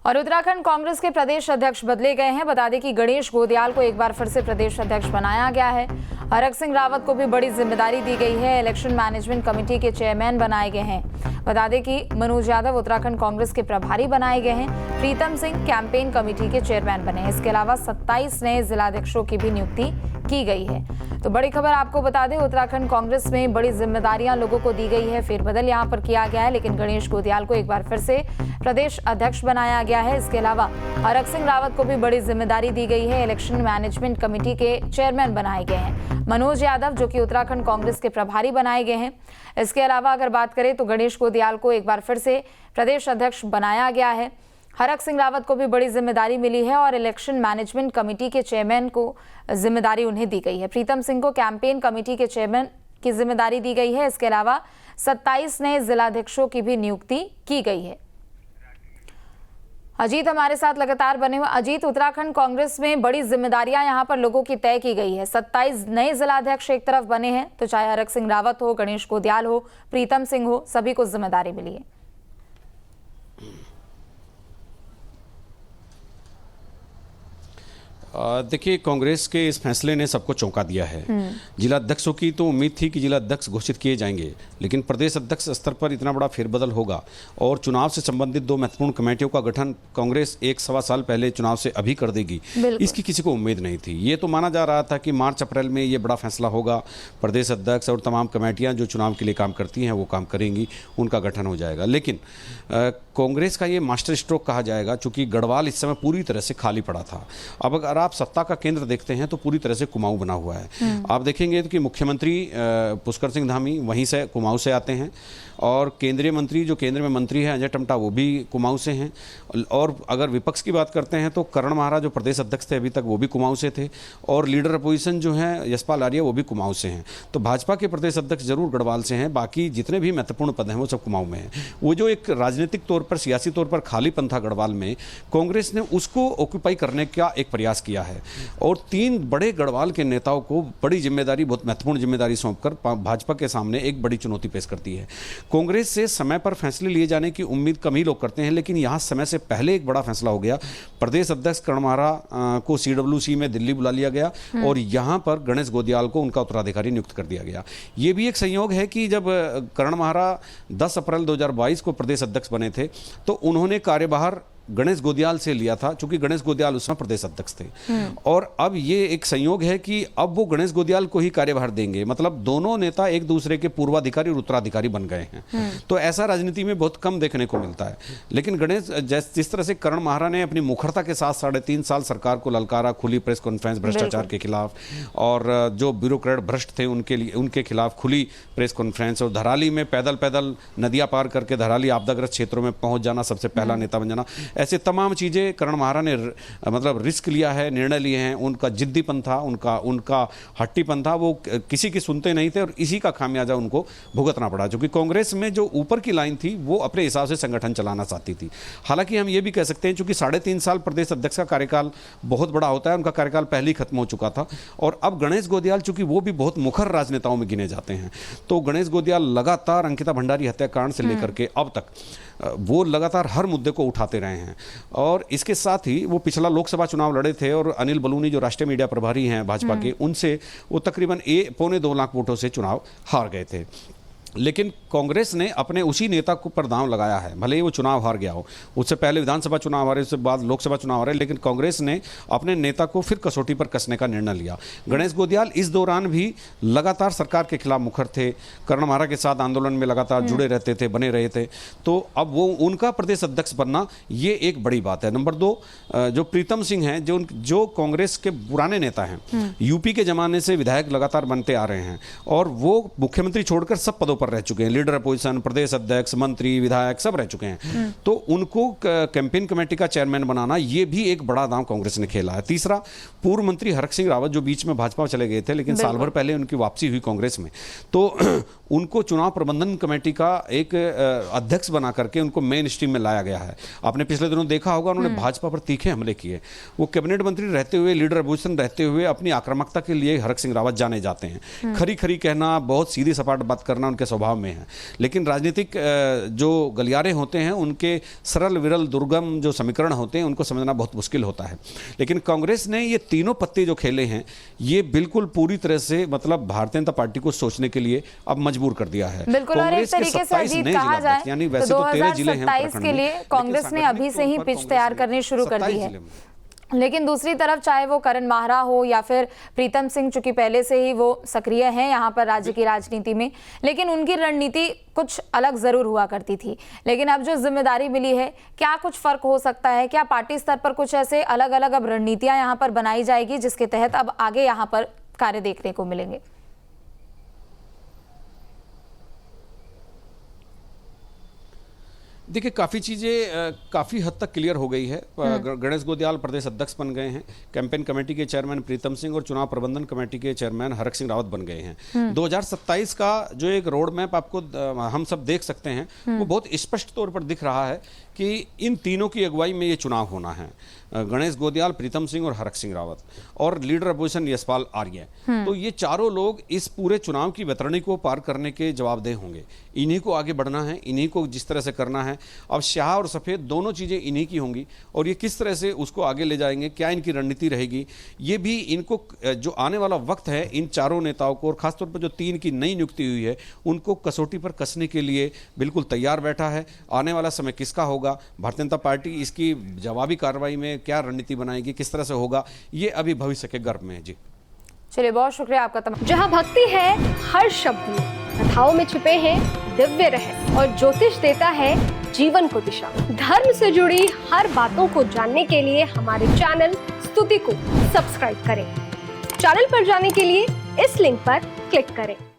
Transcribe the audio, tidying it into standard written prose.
और उत्तराखंड कांग्रेस के प्रदेश अध्यक्ष बदले गए हैं। बता दें कि गणेश गोदियाल को एक बार फिर से प्रदेश अध्यक्ष बनाया गया है। हरक सिंह रावत को भी बड़ी जिम्मेदारी दी गई है। इलेक्शन मैनेजमेंट कमेटी के चेयरमैन बनाए गए हैं। बता दें कि मनोज यादव उत्तराखंड कांग्रेस के प्रभारी बनाए गए हैं। प्रीतम सिंह कैंपेन कमेटी के चेयरमैन बने हैं। इसके अलावा 27 नए जिलाध्यक्षों की भी नियुक्ति की गई है। तो बड़ी खबर आपको बता दें, उत्तराखंड कांग्रेस में बड़ी जिम्मेदारियां लोगों को दी गई है। फेरबदल यहां पर किया गया है, लेकिन गणेश गोदियाल को एक बार फिर से प्रदेश अध्यक्ष बनाया गया है। इसके अलावा हरक सिंह रावत को भी बड़ी जिम्मेदारी दी गई है। इलेक्शन मैनेजमेंट कमेटी के चेयरमैन बनाए गए हैं। मनोज यादव जो कि उत्तराखंड कांग्रेस के प्रभारी बनाए गए हैं। इसके अलावा अगर बात करें तो गणेश गोदियाल को एक बार फिर से प्रदेश अध्यक्ष बनाया गया है। हरक सिंह रावत को भी बड़ी जिम्मेदारी मिली है और इलेक्शन मैनेजमेंट कमेटी के चेयरमैन को जिम्मेदारी उन्हें दी गई है। प्रीतम सिंह को कैंपेन कमेटी के चेयरमैन की जिम्मेदारी दी गई है। इसके अलावा 27 नए जिलाध्यक्षों की भी नियुक्ति की गई है। अजीत हमारे साथ लगातार बने हुए। अजीत, उत्तराखंड कांग्रेस में बड़ी जिम्मेदारियां यहां पर लोगों की तय की गई है। 27 नए जिलाध्यक्ष एक तरफ बने हैं, तो चाहे हरक सिंह रावत हो, गणेश गोदियाल हो, प्रीतम सिंह हो, सभी को जिम्मेदारी मिली है। देखिए, कांग्रेस के इस फैसले ने सबको चौंका दिया है। जिलाध्यक्षों की तो उम्मीद थी कि जिलाध्यक्ष घोषित किए जाएंगे, लेकिन प्रदेश अध्यक्ष स्तर पर इतना बड़ा फेरबदल होगा और चुनाव से संबंधित दो महत्वपूर्ण कमेटियों का गठन कांग्रेस 1-1.25 साल पहले चुनाव से अभी कर देगी, इसकी किसी को उम्मीद नहीं थी। ये तो माना जा रहा था कि मार्च अप्रैल में ये बड़ा फैसला होगा, प्रदेश अध्यक्ष और तमाम कमेटियाँ जो चुनाव के लिए काम करती हैं वो काम करेंगी, उनका गठन हो जाएगा। लेकिन कांग्रेस का ये मास्टर स्ट्रोक कहा जाएगा, चूंकि गढ़वाल इस समय पूरी तरह से खाली पड़ा था। अब अगर आप सत्ता का केंद्र देखते हैं तो पूरी तरह से कुमाऊं बना हुआ है। आप देखेंगे कि मुख्यमंत्री पुष्कर सिंह धामी वहीं से कुमाऊं से आते हैं और केंद्रीय मंत्री जो केंद्र में मंत्री है अजय टमटा वो भी कुमाऊं से हैं। और अगर विपक्ष की बात करते हैं तो करण महाराज जो प्रदेश अध्यक्ष थे अभी तक वो भी कुमाऊं से थे और लीडर अपोजिशन जो है यशपाल आर्य वो भी कुमाऊं से हैं। तो भाजपा के प्रदेश अध्यक्ष जरूर गढ़वाल से हैं, बाकी जितने भी महत्वपूर्ण पद हैं वो सब कुमाऊं में हैं। वो जो एक राजनीतिक तौर पर, सियासी तौर पर खालीपन था गढ़वाल में, कांग्रेस ने उसको ऑक्यूपाई करने का एक प्रयास किया है और 3 बड़े गढ़वाल के नेताओं को बड़ी जिम्मेदारी, बहुत महत्वपूर्ण जिम्मेदारी सौंपकर भाजपा के सामने एक बड़ी चुनौती पेश करती है। कांग्रेस से समय पर फैसले लिए जाने की उम्मीद कम ही लोग करते हैं, लेकिन यहां समय से पहले एक बड़ा फैसला हो गया। प्रदेश अध्यक्ष करण महारा को CWC में दिल्ली बुला लिया गया और यहां पर गणेश गोदियाल को उनका उत्तराधिकारी नियुक्त कर दिया गया। यह भी एक संयोग है कि जब करण महारा 10 अप्रैल 2022 को प्रदेश अध्यक्ष बने थे तो उन्होंने कार्यभार गणेश गोदियाल से लिया था, क्योंकि गणेश गोदियाल उस समय प्रदेश अध्यक्ष थे। और अब ये एक संयोग है कि अब वो गणेश गोदियाल को ही कार्यभार देंगे, मतलब दोनों नेता एक दूसरे के पूर्वाधिकारी और उत्तराधिकारी बन गए हैं। तो ऐसा राजनीति में बहुत कम देखने को मिलता है। लेकिन गणेश, जिस तरह से करण महारा ने अपनी मुखरता के साथ 3.5 साल सरकार को ललकारा, खुली प्रेस कॉन्फ्रेंस भ्रष्टाचार के खिलाफ, और जो ब्यूरोक्रेट भ्रष्ट थे उनके खिलाफ खुली प्रेस कॉन्फ्रेंस, और धराली में पैदल नदियां पार करके धराली आपदाग्रस्त क्षेत्रों में पहुंच जाना, सबसे पहला नेता बन जाना, ऐसे तमाम चीजें करण महारा ने मतलब रिस्क लिया है, निर्णय लिए हैं। उनका जिद्दीपन था, उनका हट्टीपन था, वो किसी की सुनते नहीं थे और इसी का खामियाजा उनको भुगतना पड़ा। क्योंकि कांग्रेस में जो ऊपर की लाइन थी वो अपने हिसाब से संगठन चलाना चाहती थी। हालांकि हम ये भी कह सकते हैं, चूंकि 3.5 साल प्रदेश अध्यक्ष का कार्यकाल बहुत बड़ा होता है, उनका कार्यकाल पहले ही खत्म हो चुका था और अब गणेश गोदियाल चूंकि वो भी बहुत मुखर राजनेताओं में गिने जाते हैं, तो गणेश गोदियाल लगातार अंकिता भंडारी हत्याकांड से लेकर के अब तक वो लगातार हर मुद्दे को उठाते रहे हैं। और इसके साथ ही वो पिछला लोकसभा चुनाव लड़े थे और अनिल बलूनी जो राष्ट्रीय मीडिया प्रभारी हैं भाजपा के, उनसे वो तकरीबन 1.25-2 लाख वोटों से चुनाव हार गए थे। लेकिन कांग्रेस ने अपने उसी नेता को पर दांव लगाया है, भले ही वो चुनाव हार गया हो। उससे पहले विधानसभा चुनाव हारे, उसके बाद लोकसभा चुनाव हारे, लेकिन कांग्रेस ने अपने नेता को फिर कसौटी पर कसने का निर्णय लिया। गणेश गोदियाल इस दौरान भी लगातार सरकार के खिलाफ मुखर थे, करण महारा के साथ आंदोलन में लगातार जुड़े रहते थे, बने रहे थे। तो अब वो उनका प्रदेश अध्यक्ष बनना ये एक बड़ी बात है। नंबर 2, जो प्रीतम सिंह हैं, जो कांग्रेस के पुराने नेता हैं, यूपी के जमाने से विधायक लगातार बनते आ रहे हैं और वो मुख्यमंत्री छोड़कर सब पदों रह चुके हैं, लीडर अपोजिशन, प्रदेश अध्यक्ष, मंत्री, विधायक सब रह चुके हैं। तो उनको कैंपेन कमेटी का चेयरमैन बनाना ये भी एक बड़ा दांव कांग्रेस ने खेला है। तीसरा, पूर्व मंत्री हरक सिंह रावत जो बीच में भाजपा चले गए थे, लेकिन साल भर पहले उनकी वापसी हुई कांग्रेस में, तो उनको चुनाव प्रबंधन कमेटी का एक अध्यक्ष बना करके उनको मेन स्ट्रीम में लाया गया है। आपने पिछले दिनों देखा होगा उन्होंने भाजपा पर तीखे हमले किए। वो कैबिनेट मंत्री रहते हुए, लीडर अपोजिशन रहते हुए अपनी आक्रामकता के लिए हरक सिंह रावत जाने जाते हैं। खरी खरी कहना, बहुत सीधी सपाट बात करना उनके स्वभाव में है। लेकिन राजनीतिक जो गलियारे होते हैं उनके सरल विरल दुर्गम जो समीकरण होते हैं उनको समझना बहुत मुश्किल होता है। लेकिन कांग्रेस ने ये तीनों पत्ते जो खेले हैं ये बिल्कुल पूरी तरह से मतलब भारतीय जनता पार्टी को सोचने के लिए अब मजबूर कर दिया है। बिल्कुल, और एक तरीके से अजीत कहा जाए यानी तो वैसे तो 13 जिले हैं 2027 के लिए कांग्रेस ने अभी से ही पिच तैयार करनी शुरू कर दी है। लेकिन दूसरी तरफ चाहे वो करण माहरा हो या फिर प्रीतम सिंह, चूंकि पहले से ही वो सक्रिय हैं यहाँ पर राज्य की राजनीति में, लेकिन उनकी रणनीति कुछ अलग जरूर हुआ करती थी। लेकिन अब जो जिम्मेदारी मिली है, क्या कुछ फर्क हो सकता है? क्या पार्टी स्तर पर कुछ ऐसे अलग अलग अब रणनीतियां यहाँ पर बनाई जाएगी जिसके तहत अब आगे यहाँ पर कार्य देखने को मिलेंगे? देखिए, काफ़ी चीज़ें काफ़ी हद तक क्लियर हो गई है। गणेश गोदियाल प्रदेश अध्यक्ष बन गए हैं, कैंपेन कमेटी के चेयरमैन प्रीतम सिंह और चुनाव प्रबंधन कमेटी के चेयरमैन हरक सिंह रावत बन गए हैं। 2027 का जो एक रोड मैप आपको हम सब देख सकते हैं वो बहुत स्पष्ट तौर पर दिख रहा है कि इन तीनों की अगुवाई में ये चुनाव होना है। गणेश गोदियाल, प्रीतम सिंह और हरक सिंह रावत और लीडर अपोजिशन यशपाल आर्य। तो ये चारों लोग इस पूरे चुनाव की वैतरणी को पार करने के जवाबदेह होंगे। इन्हीं को आगे बढ़ना है, इन्हीं को जिस तरह से करना है। अब शाह और सफ़ेद दोनों चीज़ें इन्हीं की होंगी और ये किस तरह से उसको आगे ले जाएंगे, क्या इनकी रणनीति रहेगी, ये भी इनको जो आने वाला वक्त है इन चारों नेताओं को, और खासतौर पर जो 3 की नई नियुक्ति हुई है उनको कसौटी पर कसने के लिए बिल्कुल तैयार बैठा है। आने वाला समय किसका होगा, भारतीय जनता पार्टी इसकी जवाबी कार्रवाई में क्या रणनीति बनाएगी, किस तरह से होगा, ये अभी भविष्य के गर्भ में है। जी चलिए, बहुत शुक्रिया आपका तमाम। जहां भक्ति है हर शब्द में, कथाओं में छिपे हैं दिव्य रहस्य और ज्योतिष देता है जीवन को दिशा। धर्म से जुड़ी हर बातों को जानने के लिए हमारे चैनल स्तुति को सब्सक्राइब करें। चैनल पर जाने के लिए इस लिंक पर क्लिक करें।